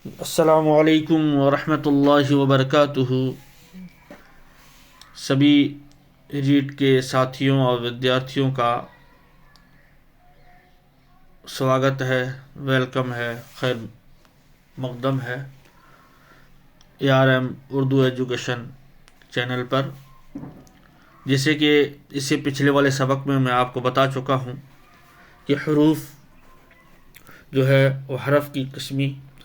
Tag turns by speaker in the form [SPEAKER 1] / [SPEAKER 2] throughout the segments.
[SPEAKER 1] السلام علیکم ورحمۃ اللہ وبرکاتہ۔ سبھی ریڈ کے ساتھیوں اور ودیارتھیوں کا سواگت ہے، ویلکم ہے، خیر مقدم ہے ARM اردو ایجوکیشن چینل پر۔ جیسے کہ اس سے پچھلے والے سبق میں آپ کو بتا چکا ہوں کہ حروف جو ہے وہ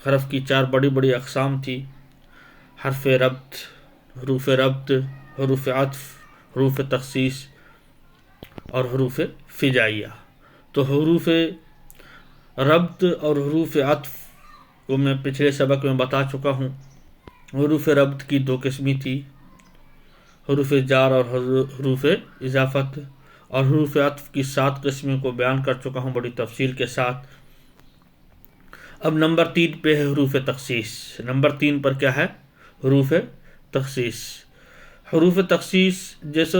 [SPEAKER 1] حرف کی 4 بڑی اقسام تھی: حرف ربط، حروف ربط، حروف عطف، حروف تخصیص اور حروف فجائیہ۔ تو حروف ربط اور حروف عطف کو میں پچھلے سبق میں بتا چکا ہوں۔ حروف ربط کی 2 قسمیں تھی: حروف جار اور حروف اضافت، اور حروف عطف کی 7 قسموں کو بیان کر چکا ہوں بڑی تفصیل کے ساتھ۔ اب نمبر 3 پہ ہے حروف تخصیص۔ نمبر 3 پر کیا ہے؟ حروف تخصیص۔ حروف تخصیص جیسے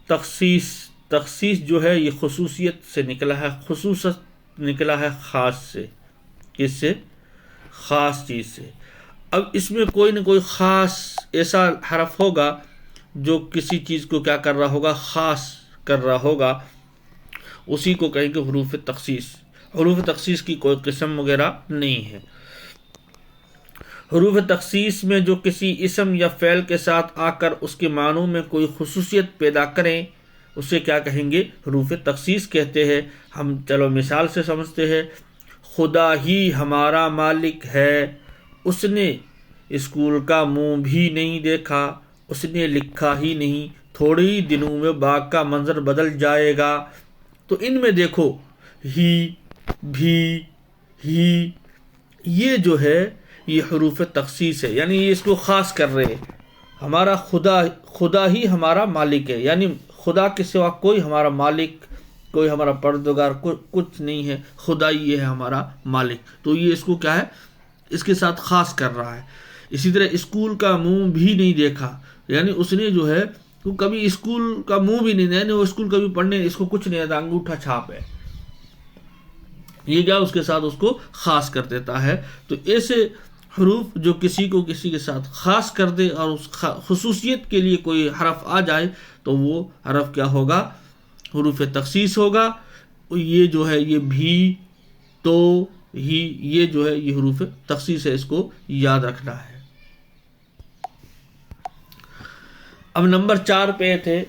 [SPEAKER 1] تخصیص جو ہے یہ خصوصیت سے نکلا ہے، خصوصیت نکلا ہے خاص سے۔ کس سے؟ خاص چیز سے۔ اب اس میں کوئی نہ کوئی خاص ایسا حرف ہوگا جو کسی چیز کو کیا کر رہا ہوگا؟ خاص کر رہا ہوگا، اسی کو کہیں گے حروف تخصیص۔ حروف تخصیص کی کوئی قسم وغیرہ نہیں ہے۔ حروف تخصیص میں جو کسی اسم یا فعل کے ساتھ آ کر اس کے معنوں میں کوئی خصوصیت پیدا کریں اسے کیا کہیں گے؟ حروف تخصیص کہتے ہیں۔ ہم چلو مثال سے سمجھتے ہیں۔ خدا ہی ہمارا مالک ہے، اس نے اسکول کا منہ بھی نہیں دیکھا، اس نے لکھا ہی نہیں، تھوڑے ہی دنوں میں باغ کا منظر بدل جائے گا۔ تو ان میں دیکھو ہی، بھی، ہی، یہ جو ہے یہ حروف تخصیص ہے، یعنی یہ اس کو خاص کر رہے ہیں۔ ہمارا خدا ہی ہمارا مالک ہے، یعنی خدا کے سوا کوئی ہمارا مالک، کوئی ہمارا پروردگار کچھ نہیں ہے، خدا ہی ہے ہمارا مالک۔ تو یہ اس کو کیا ہے؟ اس کے ساتھ خاص کر رہا ہے۔ اسی طرح اسکول کا منہ بھی نہیں دیکھا، یعنی اس نے جو ہے وہ کبھی اسکول کا منہ بھی نہیں، یعنی وہ اسکول کبھی پڑھنے اس کو کچھ نہیں آتا، انگوٹھا چھاپ ہے۔ یہ کیا اس کے ساتھ اس کو خاص کر دیتا ہے۔ تو ایسے حروف جو کسی کے ساتھ خاص کر دے اور اس خصوصیت کے لیے کوئی حرف آ جائے تو وہ حرف کیا ہوگا؟ حروف تخصیص ہوگا۔ یہ جو ہے یہ بھی، تو، ہی، یہ جو ہے یہ حروف تخصیص ہے، اس کو یاد رکھنا ہے۔ اب نمبر 4 پہ تھے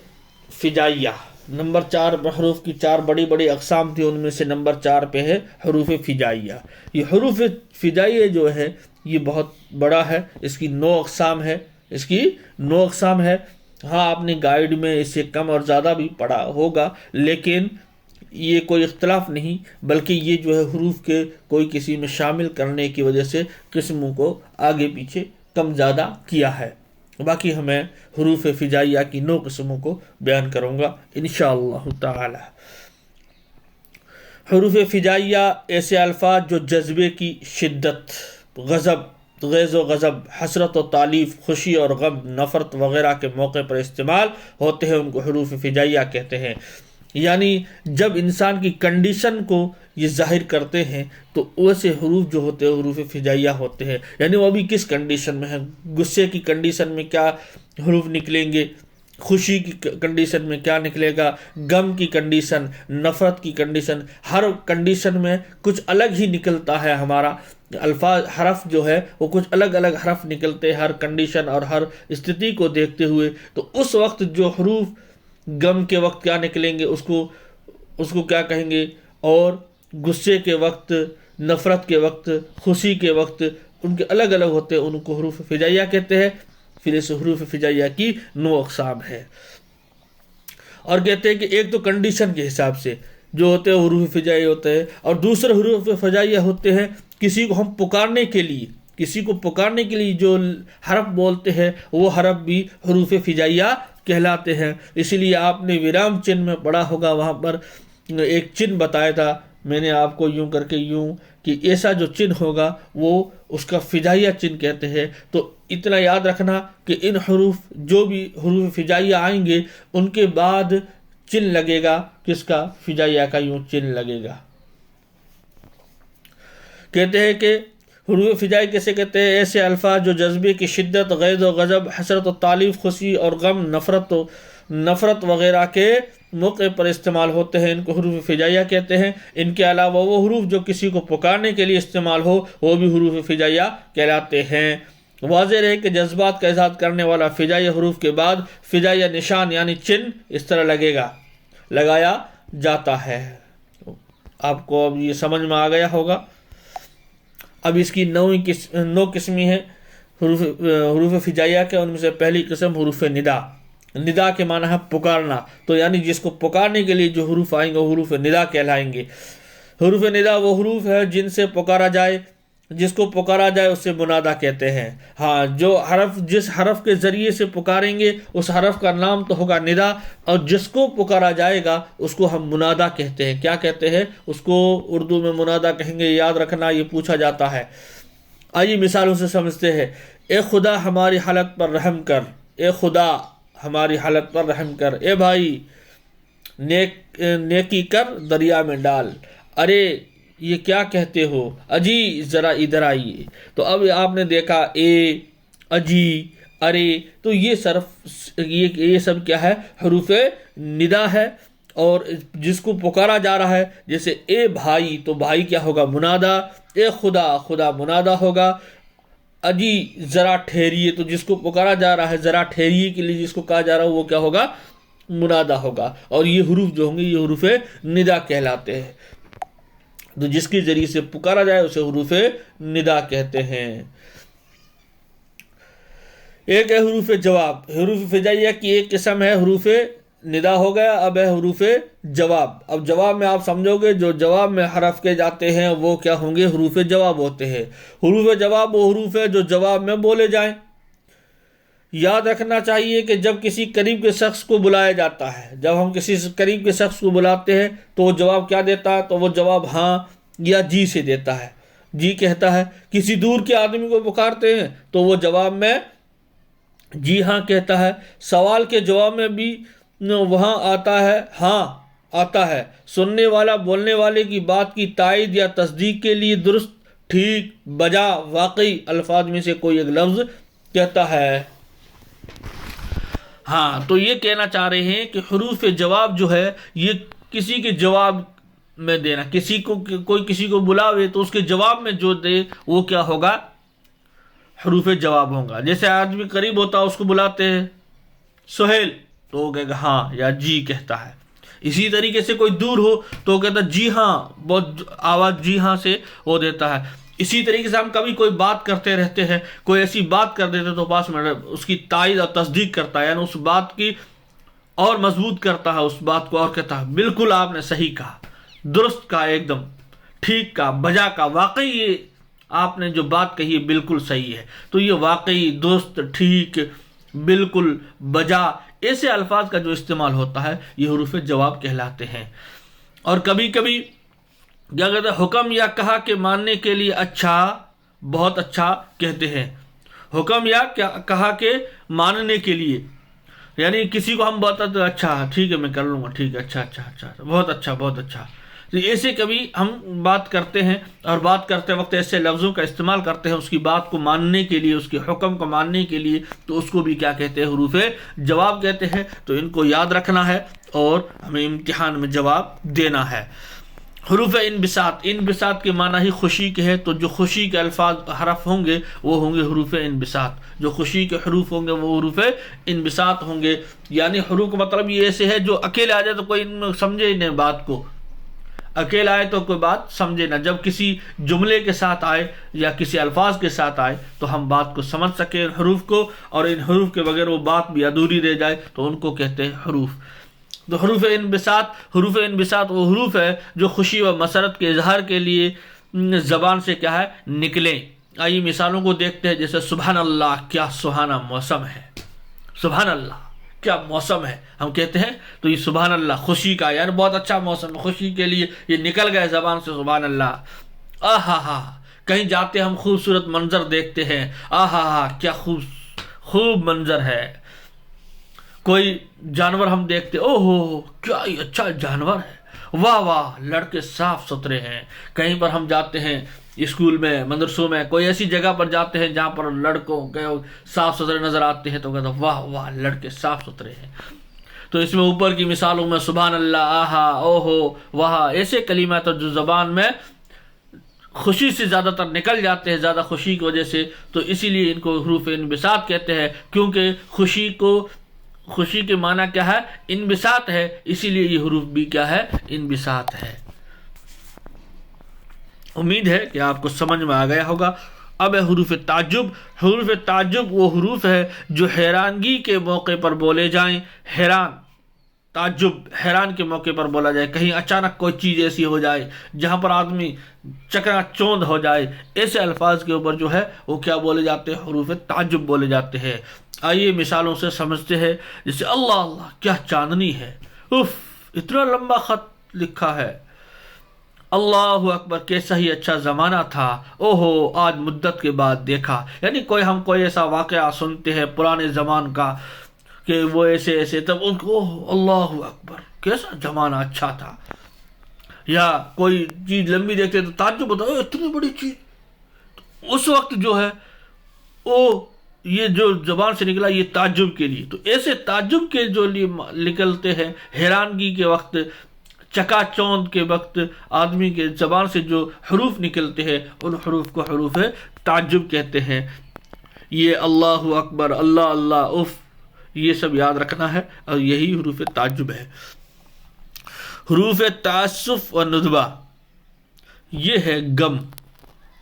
[SPEAKER 1] فجائیہ۔ نمبر 4 حروف کی 4 بڑی اقسام تھی، ان میں سے نمبر 4 پہ ہے حروف فجائیہ۔ یہ حروف فجائیہ جو ہے یہ بہت بڑا ہے، اس کی 9 اقسام ہے۔ ہاں، آپ نے گائیڈ میں اس سے کم اور زیادہ بھی پڑھا ہوگا، لیکن یہ کوئی اختلاف نہیں، بلکہ یہ جو ہے حروف کے کوئی کسی میں شامل کرنے کی وجہ سے قسموں کو آگے پیچھے کم زیادہ کیا ہے۔ باقی ہمیں حروف فجائیہ کی 9 قسموں کو بیان کروں گا انشاءاللہ تعالی۔ حروف فجائیہ ایسے الفاظ جو جذبے کی شدت، غیظ و غضب، حسرت و تالیف، خوشی اور غم، نفرت وغیرہ کے موقع پر استعمال ہوتے ہیں، ان کو حروف فجائیہ کہتے ہیں۔ یعنی جب انسان کی کنڈیشن کو یہ ظاہر کرتے ہیں تو ویسے حروف جو ہوتے ہیں حروف فجائیہ ہوتے ہیں۔ یعنی وہ ابھی کس کنڈیشن میں ہے، غصے کی کنڈیشن میں کیا حروف نکلیں گے، خوشی کی کنڈیشن میں کیا نکلے گا، غم کی کنڈیشن، نفرت کی کنڈیشن، ہر کنڈیشن میں کچھ الگ ہی نکلتا ہے۔ ہمارا حرف جو ہے وہ کچھ الگ حرف نکلتے ہیں ہر کنڈیشن اور ہر استھتی کو دیکھتے ہوئے۔ تو اس وقت جو حروف غم کے وقت کیا نکلیں گے اس کو کیا کہیں گے، اور غصے کے وقت، نفرت کے وقت، خوشی کے وقت ان کے الگ ہوتے ہیں، ان کو حروف فجائیہ کہتے ہیں۔ پھر اس حروف فجائیہ کی 9 اقسام ہے، اور کہتے ہیں کہ ایک تو کنڈیشن کے حساب سے جو ہوتے ہیں حروف فجائیہ ہوتے ہیں، اور دوسرے حروف فجائیہ ہوتے ہیں کسی کو ہم پکارنے کے لیے جو حرف بولتے ہیں وہ حرف بھی حروف فجائیہ کہلاتے ہیں۔ اسی لیے آپ نے ویرام چن میں پڑھا ہوگا، وہاں پر ایک چن بتایا تھا میں نے آپ کو، یوں کر کے یوں، کہ ایسا جو چن ہوگا وہ اس کا فجائیہ چن کہتے ہیں۔ تو اتنا یاد رکھنا کہ ان حروف جو بھی حروف فجائیہ آئیں گے ان کے بعد چن لگے گا، کس کا؟ فجائیہ کا، یوں چن لگے گا۔ کہتے ہیں کہ حروف فجائی کیسے کہتے ہیں؟ ایسے الفاظ جو جذبے کی شدت، غیظ و غضب، حسرت و تعلیف، خوشی اور غم، نفرت وغیرہ کے موقع پر استعمال ہوتے ہیں، ان کو حروف فجائیہ کہتے ہیں۔ ان کے علاوہ وہ حروف جو کسی کو پکارنے کے لیے استعمال ہو وہ بھی حروف فجائیہ کہلاتے ہیں۔ واضح رہے کہ جذبات کا اظہار کرنے والا فجائیہ حروف کے بعد فجائیہ نشان یعنی چن اس طرح لگایا جاتا ہے۔ آپ کو اب یہ سمجھ میں آ گیا ہوگا۔ اب اس کی 9 قسمیں ہیں حروف فجائیہ کے۔ ان میں سے پہلی قسم حروف ندا۔ ندا کے معنی ہے پکارنا، تو یعنی جس کو پکارنے کے لیے جو حروف آئیں گے وہ حروف ندا کہلائیں گے۔ حروف ندا وہ حروف ہے جن سے پکارا جائے، جس کو پکارا جائے اسے منادا کہتے ہیں۔ ہاں، جس حرف کے ذریعے سے پکاریں گے اس حرف کا نام تو ہوگا ندا، اور جس کو پکارا جائے گا اس کو ہم منادا کہتے ہیں۔ کیا کہتے ہیں؟ اس کو اردو میں منادا کہیں گے، یاد رکھنا، یہ پوچھا جاتا ہے۔ آئیے مثالوں سے سمجھتے ہیں۔ اے خدا ہماری حالت پر رحم کر، اے خدا ہماری حالت پر رحم کر، اے بھائی نیکی کر دریا میں ڈال، ارے یہ کیا کہتے ہو، اجی ذرا ادھر آئیے۔ تو اب آپ نے دیکھا اے، اجی، ارے، تو یہ سب کیا ہے؟ حروف ندا ہے، اور جس کو پکارا جا رہا ہے، جیسے اے بھائی تو بھائی کیا ہوگا؟ منادا۔ اے خدا، خدا منادا ہوگا۔ اجی ذرا ٹھہریے، تو جس کو پکارا جا رہا ہے ذرا ٹھہریے کے لیے جس کو کہا جا رہا ہے وہ کیا ہوگا؟ منادا ہوگا۔ اور یہ حروف جو ہوں گے یہ حروف ندا کہلاتے ہیں۔ تو جس کے ذریعے سے پکارا جائے اسے حروف ندا کہتے ہیں۔ ایک ہے حروف جواب۔ حروف فجائیہ کی ایک قسم ہے حروف ندا ہو گیا، اب ہے حروف جواب۔ اب جواب میں آپ سمجھو گے جو جواب میں حرف کے جاتے ہیں وہ کیا ہوں گے؟ حروف جواب ہوتے ہیں۔ حروف جواب وہ حروف ہے جو جواب میں بولے جائیں۔ یاد رکھنا چاہیے کہ جب کسی قریب کے شخص کو بلایا جاتا ہے، جب ہم کسی قریب کے شخص کو بلاتے ہیں تو وہ جواب کیا دیتا ہے؟ تو وہ جواب ہاں یا جی سے دیتا ہے، جی کہتا ہے۔ کسی دور کے آدمی کو پکارتے ہیں تو وہ جواب میں جی ہاں کہتا ہے۔ سوال کے جواب میں بھی وہاں آتا ہے ہاں آتا ہے۔ سننے والا بولنے والے کی بات کی تائید یا تصدیق کے لیے درست، ٹھیک، بجا، واقعی الفاظ میں سے کوئی ایک لفظ کہتا ہے۔ ہاں، تو یہ کہنا چاہ رہے ہیں کہ حروف جواب جو ہے یہ کسی کے جواب میں دینا، کوئی کسی کو بلاوے تو اس کے جواب میں جو دے وہ کیا ہوگا؟ حروف جواب ہوگا۔ جیسے آدمی قریب ہوتا ہے اس کو بلاتے ہیں سہیل تو وہ کہے گا ہاں یا جی کہتا ہے۔ اسی طریقے سے کوئی دور ہو تو وہ کہتا ہے جی ہاں، بہت آواز جی ہاں سے وہ دیتا ہے۔ اسی طریقے سے ہم کبھی کوئی بات کرتے رہتے ہیں، کوئی ایسی بات کر دیتے تو پاس میں اس کی تائید اور تصدیق کرتا ہے، یعنی اس بات کی اور مضبوط کرتا ہے، اس بات کو اور کہتا ہے بالکل آپ نے صحیح کہا، درست کہا، ایک دم ٹھیک کہا، بجا کہا، واقعی یہ آپ نے جو بات کہی ہے بالکل صحیح ہے۔ تو یہ واقعی، درست، ٹھیک، بالکل، بجا، ایسے الفاظ کا جو استعمال ہوتا ہے یہ حروف جواب کہلاتے ہیں۔ اور کبھی کبھی کیا کہتے ہیں؟ حکم یا کہا کے ماننے کے لیے اچھا، بہت اچھا کہتے ہیں۔ حکم یا کہا کے ماننے کے لیے، یعنی کسی کو ہم بتاتے ہیں اچھا ٹھیک ہے میں کر لوں گا، ٹھیک ہے، اچھا اچھا اچھا، بہت اچھا بہت اچھا۔ تو ایسے کبھی ہم بات کرتے ہیں اور بات کرتے وقت ایسے لفظوں کا استعمال کرتے ہیں اس کی بات کو ماننے کے لیے، اس کے حکم کو ماننے کے لیے، تو اس کو بھی کیا کہتے ہیں؟ حروف جواب کہتے ہیں۔ تو ان کو یاد رکھنا ہے اور ہمیں امتحان میں جواب دینا ہے۔ حروف انبساط، انبساط کے معنی ہی خوشی کے ہے، تو جو خوشی کے الفاظ حرف ہوں گے وہ ہوں گے حروف انبساط۔ جو خوشی کے حروف ہوں گے وہ حروف انبساط ہوں گے۔ یعنی حروف کا مطلب یہ ایسے ہے جو اکیلے آ جائے تو کوئی سمجھے ہی نہیں بات کو، اکیلا آئے تو کوئی بات سمجھے نہ، جب کسی جملے کے ساتھ آئے یا کسی الفاظ کے ساتھ آئے تو ہم بات کو سمجھ سکیں ان حروف کو، اور ان حروف کے بغیر وہ بات بھی ادھوری رہ جائے تو ان کو کہتے ہیں حروف۔ تو حروف انبساط وہ حروف ہے جو خوشی و مسرت کے اظہار کے لیے زبان سے کیا ہے؟ نکلیں۔ آئیے مثالوں کو دیکھتے ہیں۔ جیسے سبحان اللہ، کیا سہانا موسم ہے، سبحان اللہ کیا موسم ہے، ہم کہتے ہیں تو یہ سبحان اللہ خوشی کا، یار بہت اچھا موسم ہے، خوشی کے لیے یہ نکل گئے زبان سے سبحان اللہ۔ آہا ہا، کہیں جاتے ہم خوبصورت منظر دیکھتے ہیں، آہا ہا کیا خوب منظر ہے۔ کوئی جانور ہم دیکھتے، او ہو کیا اچھا جانور ہے، واہ واہ لڑکے صاف ستھرے ہیں۔ کہیں پر ہم جاتے ہیں اسکول میں، مدرسوں میں، کوئی ایسی جگہ پر جاتے ہیں جہاں پر لڑکوں کے صاف ستھرے نظر آتے ہیں تو کہتے ہیں واہ واہ لڑکے صاف ستھرے ہیں. تو اس میں اوپر کی مثالوں میں سبحان اللہ، آہا، اوہو، وہاں ایسے کلمات جو زبان میں خوشی سے زیادہ تر نکل جاتے ہیں، زیادہ خوشی کی وجہ سے، تو اسی لیے ان کو حروف انبساط کہتے ہیں، کیونکہ خوشی کے معنی کیا ہے؟ انبساط ہے، اسی لیے یہ حروف بھی کیا ہے؟ انبساط ہے. امید ہے کہ آپ کو سمجھ میں آ گیا ہوگا. اب ہے حروف تعجب. حروف تعجب وہ حروف ہے جو حیرانگی کے موقع پر بولے جائیں. حیران کے موقع پر بولا جائے، کہیں اچانک کوئی چیز ایسی ہو جائے جہاں پر آدمی چکنا چوند ہو جائے، ایسے الفاظ کے اوپر جو ہے وہ کیا بولے جاتے ہیں؟ حروف تعجب بولے جاتے ہیں. آئیے مثالوں سے سمجھتے ہیں. جیسے اللہ اللہ کیا چاندنی ہے، اف اتنا لمبا خط لکھا ہے. اللہ اکبر کیسا ہی اچھا زمانہ تھا، اوہو آج مدت کے بعد دیکھا. یعنی ہم کوئی ایسا واقعہ سنتے ہیں پرانے زمان کا کہ وہ ایسے تب ان کو اللہ اکبر کیسا زمانہ اچھا تھا. یا کوئی چیز لمبی دیکھتے تو تعجب ہوتا ہے اتنی بڑی چیز. اس وقت جو ہے یہ جو زبان سے نکلا یہ تعجب کے لیے. تو ایسے تعجب کے جو نکلتے ہیں حیرانگی کے وقت، چکا چوند کے وقت آدمی کے زبان سے جو حروف نکلتے ہیں ان حروف کو حروف تعجب کہتے ہیں. یہ اللہ اکبر، اللہ اللہ، اف، یہ سب یاد رکھنا ہے اور یہی حروف تعجب ہے. حروف تعسف و ندبہ یہ ہے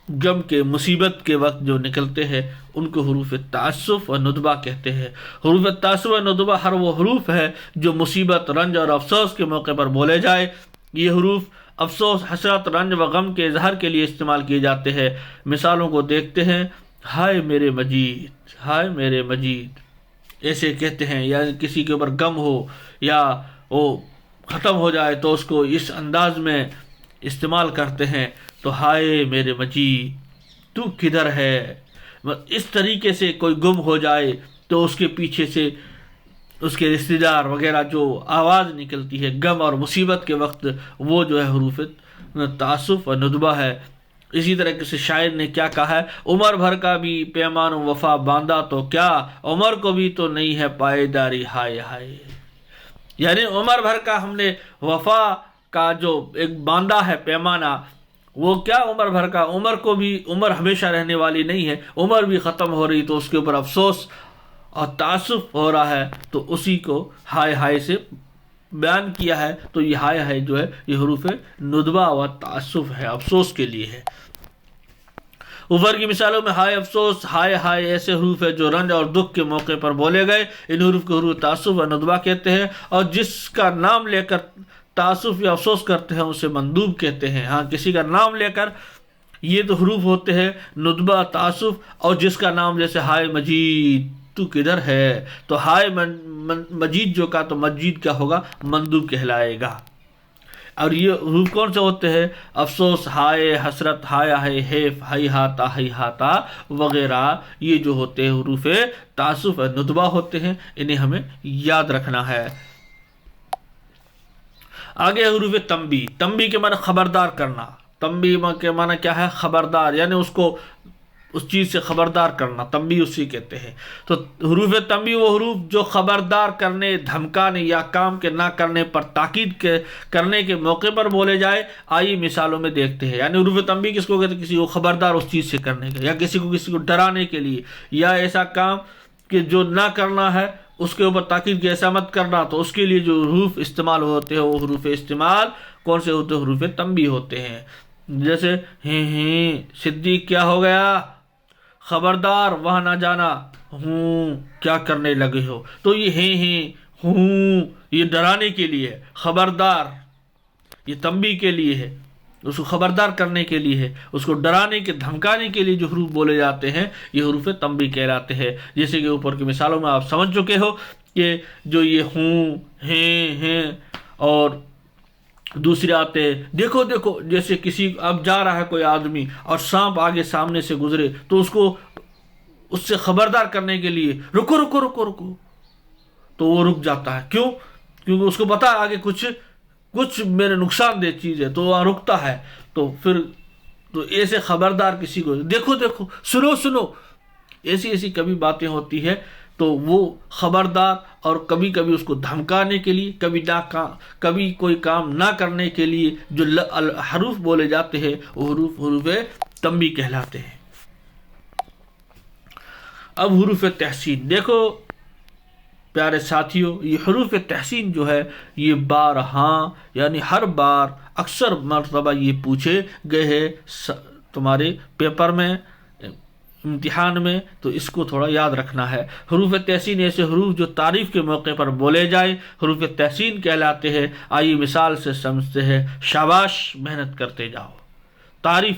[SPEAKER 1] غم کے مصیبت کے وقت جو نکلتے ہیں ان کو حروف تعسف و ندبہ کہتے ہیں. حروف تعسف و ندبہ ہر وہ حروف ہے جو مصیبت، رنج اور افسوس کے موقع پر بولے جائے. یہ حروف افسوس، حسرت، رنج و غم کے اظہار کے لیے استعمال کیے جاتے ہیں. مثالوں کو دیکھتے ہیں. ہائے میرے مجید، ہائے میرے مجید ایسے کہتے ہیں. یا کسی کے اوپر غم ہو یا وہ ختم ہو جائے تو اس کو اس انداز میں استعمال کرتے ہیں. تو ہائے میرے مجید تو کدھر ہے. اس طریقے سے کوئی گم ہو جائے تو اس کے پیچھے سے اس کے رشتہ دار وغیرہ جو آواز نکلتی ہے غم اور مصیبت کے وقت، وہ جو ہے حروف تعسف و ندبہ ہے. اسی طرح سے شاعر نے کیا کہا ہے؟ عمر بھر کا بھی پیمان و وفا باندھا تو کیا، عمر کو بھی تو نہیں ہے پائیداری، ہائے ہائے. یعنی عمر بھر کا ہم نے وفا کا جو ایک باندھا ہے پیمانہ، وہ کیا عمر بھر کا، عمر ہمیشہ رہنے والی نہیں ہے، عمر بھی ختم ہو رہی تو اس کے اوپر افسوس اور تعسف ہو رہا ہے، تو اسی کو ہائے ہائے سے بیان کیا ہے. تو یہ ہائے ہائے جو ہے یہ حروف ندبہ و تعسف ہے، افسوس کے لیے ہے. اوپر کی مثالوں میں ہائے افسوس، ہائے ہائے ایسے حروف ہے جو رنج اور دکھ کے موقع پر بولے گئے. ان حروف کو حروف تعسف و ندبہ کہتے ہیں، اور جس کا نام لے کر تعسف یا افسوس کرتے ہیں اسے مندوب کہتے ہیں. ہاں کسی کا نام لے کر یہ تو حروف ہوتے ہیں ندبہ، تعسف، اور جس کا نام جیسے ہائے مجید تو کدھر ہے، تو ہائے مجید جو کا تو مجید کیا ہوگا؟ مندوب کہلائے گا. اور یہ حروف کون سے ہوتے ہیں؟ افسوس، ہائے، حسرت، ہائے ہائے، حیف، ہئی ہاتا وغیرہ، یہ جو ہوتے ہیں حروف تعسف و ندبہ ہوتے ہیں. انہیں ہمیں یاد رکھنا ہے. آگے حروف تنبیہ. تنبیہ کے معنی خبردار کرنا. تنبیہ کے معنی کیا ہے؟ خبردار، یعنی اس کو اس چیز سے خبردار کرنا، تنبیہ اسی کہتے ہیں. تو حروف تنبیہ وہ حروف جو خبردار کرنے، دھمکانے یا کام کے نہ کرنے پر تاکید کرنے کے موقع پر بولے جائے. آئیے مثالوں میں دیکھتے ہیں. یعنی حروف تنبیہ کس کو کہتے ہیں؟ کسی کو خبردار اس چیز سے کرنے کے، یا کسی کو ڈرانے کے لیے، یا ایسا کام کہ جو نہ کرنا ہے اس کے اوپر تاکید کی ایسا مت کرنا. تو اس کے لیے جو حروف استعمال ہوتے ہیں وہ حروف استعمال کون سے ہوتے ہیں؟ حروف تنبیہ ہوتے ہیں. جیسے صدیق کیا ہو گیا، خبردار وہاں نہ جانا، کیا کرنے لگے ہو. تو یہ یہ ڈرانے کے لیے ہے، خبردار یہ تنبیہ کے لیے ہے، اس کو خبردار کرنے کے لیے ہے، اس کو ڈرانے کے دھمکانے کے لیے جو حروف بولے جاتے ہیں یہ حروف تنبیہ کہلاتے ہیں. جیسے کہ اوپر کی مثالوں میں آپ سمجھ چکے ہو کہ جو یہ ہیں اور دوسرے آتے دیکھو جیسے کسی اب جا رہا ہے کوئی آدمی اور سانپ آگے سامنے سے گزرے تو اس سے خبردار کرنے کے لیے رکو تو وہ رک جاتا ہے. کیوں؟ کیونکہ اس کو پتا ہے آگے کچھ میرے نقصان دہ چیز ہے، تو وہاں رکتا ہے. تو پھر تو ایسے خبردار کسی کو دیکھو سنو ایسی کبھی باتیں ہوتی ہے تو وہ خبردار، اور کبھی اس کو دھمکانے کے لیے، کبھی کوئی کام نہ کرنے کے لیے جو حروف بولے جاتے ہیں وہ حروف تنبیہ کہلاتے ہیں۔ اب حروف تحسین دیکھو پیارے ساتھیوں، یہ حروف تحسین جو ہے یہ یعنی ہر بار اکثر مرتبہ یہ پوچھے گئے ہیں تمہارے پیپر میں، امتحان میں، تو اس کو تھوڑا یاد رکھنا ہے۔ حروف تحسین ایسے حروف جو تعریف کے موقع پر بولے جائیں حروف تحسین کہلاتے ہیں۔ آئیے مثال سے سمجھتے ہیں۔ شاباش، محنت کرتے جاؤ۔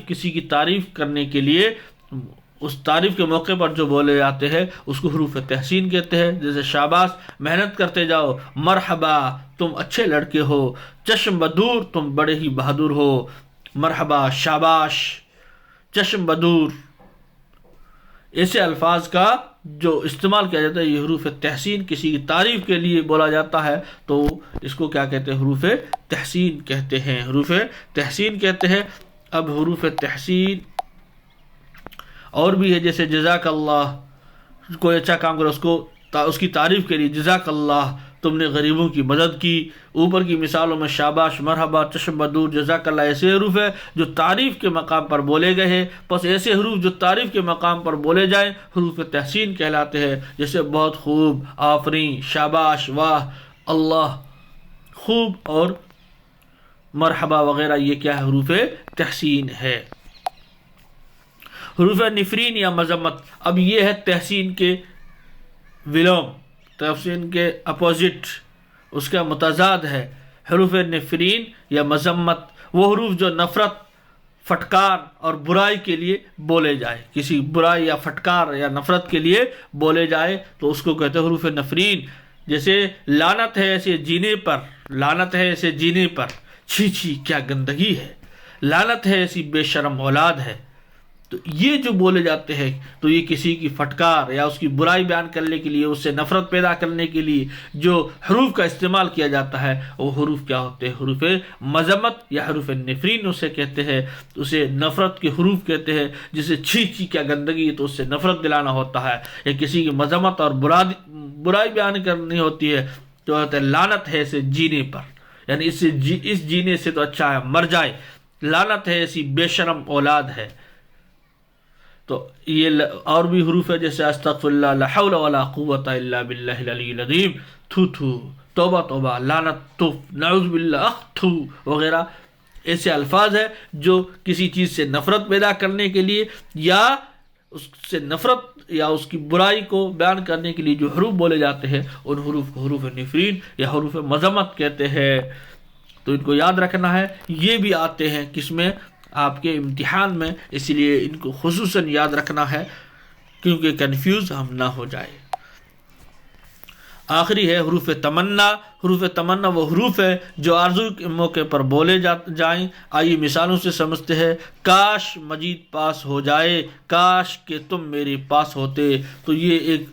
[SPEAKER 1] کسی کی تعریف کرنے کے لیے اس تعریف کے موقع پر جو بولے جاتے ہیں اس کو حروف تحسین کہتے ہیں، جیسے شاباش، محنت کرتے جاؤ، مرحبا، تم اچھے لڑکے ہو، چشم بدور، تم بڑے ہی بہادر ہو، مرحبا، شاباش، چشم بدور، ایسے الفاظ کا جو استعمال کیا جاتا ہے یہ حروف تحسین کسی کی تعریف کے لیے بولا جاتا ہے تو اس کو کیا کہتے ہیں؟ حروف تحسین کہتے ہیں، حروف تحسین کہتے ہیں۔ اب حروف تحسین اور بھی ہے، جیسے جزاک اللہ، کوئی اچھا کام کرے اس کی تعریف کے لیے جزاک اللہ، تم نے غریبوں کی مدد کی۔ اوپر کی مثالوں میں شاباش، مرحبا، چشم بدور، جزاک اللہ ایسے حروف ہے جو تعریف کے مقام پر بولے گئے ہیں۔ پس ایسے حروف جو تعریف کے مقام پر بولے جائیں حروف تحسین کہلاتے ہیں، جیسے بہت خوب، آفرین، شاباش، واہ، اللہ، خوب اور مرحبا وغیرہ، یہ کیا ہے؟ حروف تحسین ہے۔ حروف نفرین یا مذمت، اب یہ ہے تحسین کے ولوم، تحسین کے اپوزٹ، اس کا متضاد ہے۔ حروف نفرین یا مذمت وہ حروف جو نفرت، پھٹکار اور برائی کے لیے بولے جائے، کسی برائی یا پھٹکار یا نفرت کے لیے بولے جائے تو اس کو کہتے ہیں حروف نفرین۔ جیسے لعنت ہے ایسے جینے پر، لعنت ہے ایسے جینے پر، چھی کیا گندگی ہے، لعنت ہے ایسی بے شرم اولاد ہے۔ تو یہ جو بولے جاتے ہیں تو یہ کسی کی پھٹکار یا اس کی برائی بیان کرنے کے لیے، اس سے نفرت پیدا کرنے کے لیے جو حروف کا استعمال کیا جاتا ہے وہ حروف کیا ہوتے ہیں؟ حروف مذمت یا حروف نفرین اسے کہتے ہیں، اسے نفرت کے حروف کہتے ہیں۔ جسے چھی کیا گندگی تو اس سے نفرت دلانا ہوتا ہے، یا کسی کی مذمت اور برائی بیان کرنی ہوتی ہے تو ہوتا ہے لعنت ہے اسے جینے پر، یعنی اس جینے سے تو اچھا ہے مر جائے، لعنت ہے ایسی بے شرم اولاد ہے۔ تو یہ اور بھی حروف ہے، جیسے استغفر اللہ، لا حول ولا قوت الا باللہ العلی العظیم، تھو توبہ، لعنت، نعوذ باللہ، تھو وغیرہ، ایسے الفاظ ہیں جو کسی چیز سے نفرت پیدا کرنے کے لیے یا اس سے نفرت یا اس کی برائی کو بیان کرنے کے لیے جو حروف بولے جاتے ہیں ان حروف کو حروف نفرین یا حروف مذمت کہتے ہیں۔ تو ان کو یاد رکھنا ہے، یہ بھی آتے ہیں کس میں؟ آپ کے امتحان میں، اس لیے ان کو خصوصاً یاد رکھنا ہے کیونکہ کنفیوز ہم نہ ہو جائے۔ آخری ہے حروف تمنا۔ حروف تمنا وہ حروف ہے جو آرزو کے موقع پر بولے جائیں۔ آئیے مثالوں سے سمجھتے ہیں۔ کاش مجید پاس ہو جائے، کاش کہ تم میرے پاس ہوتے۔ تو یہ ایک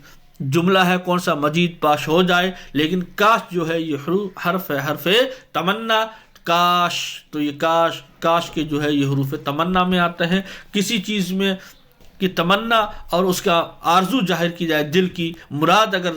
[SPEAKER 1] جملہ ہے، کون سا؟ مجید پاس ہو جائے، لیکن کاش جو ہے یہ حرف ہے، حرف تمنا، کاش۔ تو یہ کاش کے جو ہے یہ حروف تمنا میں آتا ہے۔ کسی چیز میں کی تمنا اور اس کا آرزو ظاہر کی جائے، دل کی مراد، اگر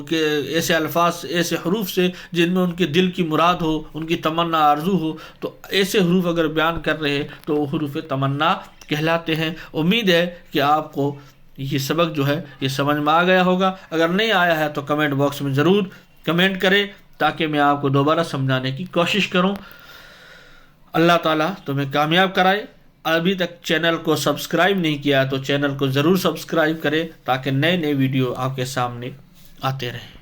[SPEAKER 1] کہ ایسے الفاظ، ایسے حروف سے جن میں ان کے دل کی مراد ہو، ان کی تمنا آرزو ہو، تو ایسے حروف اگر بیان کر رہے ہیں تو وہ حروف تمنا کہلاتے ہیں۔ امید ہے کہ آپ کو یہ سبق جو ہے یہ سمجھ میں آ گیا ہوگا۔ اگر نہیں آیا ہے تو کمنٹ باکس میں ضرور کمنٹ کریں تاکہ میں آپ کو دوبارہ سمجھانے کی کوشش کروں۔ اللہ تعالیٰ تمہیں کامیاب کرائے۔ ابھی تک چینل کو سبسکرائب نہیں کیا تو چینل کو ضرور سبسکرائب کریں تاکہ نئے ویڈیو آپ کے سامنے آتے رہیں۔